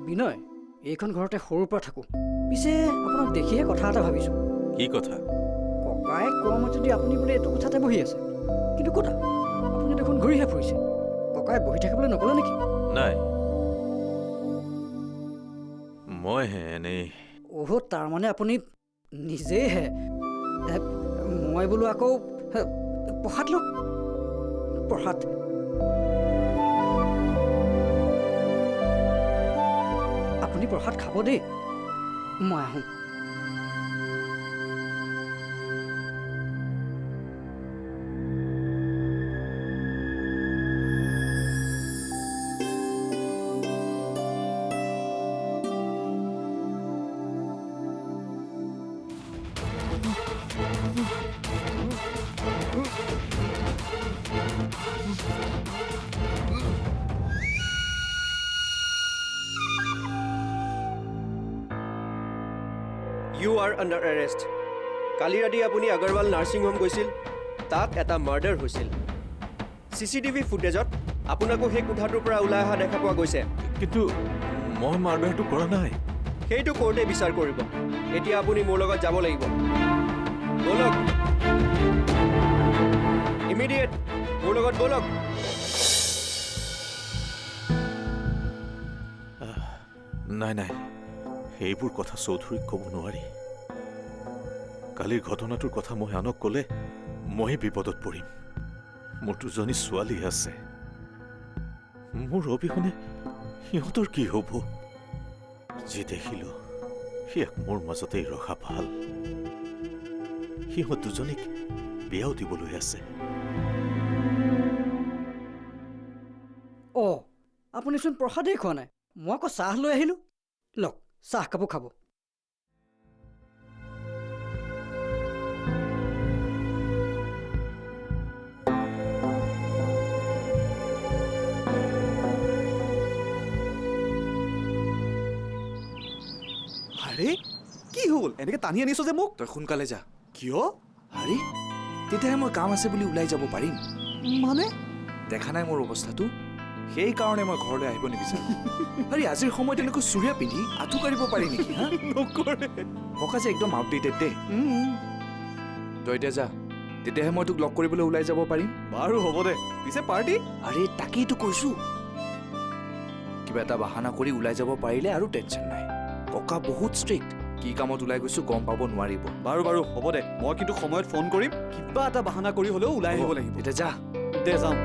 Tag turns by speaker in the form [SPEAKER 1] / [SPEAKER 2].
[SPEAKER 1] বিনয়, এইখন ঘৰতে সৰুৰ পৰা থাকোঁ। পিছে আপোনাক দেখিহে কথা এটা ভাবিছোঁ।
[SPEAKER 2] কি কথা?
[SPEAKER 1] ককাই কোৱা মতেদি আপুনি বোলে এইটো কোঠাতে বহি আছে, কিন্তু ক'তা আপুনি দেখোন ঘূৰিহে ফুৰিছে। ককাই বহি থাকিবলৈ নক'লে নেকি?
[SPEAKER 2] নাই, মইহে এনেই।
[SPEAKER 1] অহ, তাৰমানে আপুনি নিজেইহে। মই বোলো আকৌ প্ৰসাদ লওক, প্ৰসাদ। আপুনি প্ৰসাদ খাব দেই, মই আহোঁ।
[SPEAKER 3] You are under arrest. কালি ৰাতি আপুনি আগৰৱাল নাৰ্ছিং হোম গৈছিল, তাত এটা মাৰ্ডাৰ হৈছিল। CCTV ফুটেজত আপোনাকো সেই কোঠাটোৰ পৰা ওলাই অহা দেখা পোৱা গৈছে।
[SPEAKER 2] কিন্তু মই মাৰ্ডাৰটো কৰা নাই।
[SPEAKER 3] সেইটো কোৰ্টে বিচাৰ কৰিব। এতিয়া আপুনি মোৰ লগত যাব লাগিব। বলক, ইমিডিয়েট মোৰ লগত বলক।
[SPEAKER 2] নাই নাই, সেইবোৰ কথা চৌধুৰীক ক'ব নোৱাৰি। কালিৰ ঘটনাটোৰ কথা মই আনক ক'লে মই বিপদত পৰিম। মোৰ দুজনী ছোৱালী আছে, মোৰ অবিহনে সিহঁতৰ কি হ'ব? যি দেখিলোঁ সিয়াক মোৰ মাজতেই ৰখা ভাল। সিহঁত দুজনীক বিয়াও দিবলৈ আছে।
[SPEAKER 1] অঁ, আপুনিচোন প্ৰসাদেই খোৱা নাই। মই আকৌ চাহ লৈ আহিলোঁ। লওক, চাহ কাপো খাব।
[SPEAKER 4] আৰে কি হ'ল? এনেকে টানি আনিছ যে মোক?
[SPEAKER 5] তই সোনকালে যা।
[SPEAKER 4] কিয়?
[SPEAKER 5] আৰে তেতিয়াহে মই কাম আছে বুলি ওলাই যাব পাৰিম।
[SPEAKER 4] মানে
[SPEAKER 5] দেখা নাই মোৰ অৱস্থাটো? সেইকাৰণে মই ঘৰলৈ আহিব নিবিচাৰোঁ। আৰে আজিৰ সময়ত এনেকৈ চুৰিয়া পিন্ধি আঁঠু কাঢ়িব পাৰি নেকি? হা,
[SPEAKER 4] নকৰে।
[SPEAKER 5] ককা যে একদম আউটডেটেড দেই। তই এতিয়া যা, তেতিয়াহে মই তোক লগ কৰিবলৈ ওলাই যাব পাৰিম।
[SPEAKER 4] বাৰু হ'ব দে। পিছে পাৰ্টি?
[SPEAKER 5] আৰে তাকেইতো কৈছোঁ। কিবা এটা বাহানা কৰি ওলাই যাব পাৰিলে আৰু টেনশ্যন নাই। ককা বহুত ষ্ট্ৰিক্ট। কি কামত ওলাই গৈছোঁ গম পাব নোৱাৰিব।
[SPEAKER 4] বাৰু বাৰু হ'ব দে। মই কিন্তু সময়ত ফোন কৰিম। কিবা এটা বাহানা কৰি হ'লেও ওলাই আহিব লাগিব।
[SPEAKER 5] এতিয়া যা।
[SPEAKER 4] দে যাওঁ।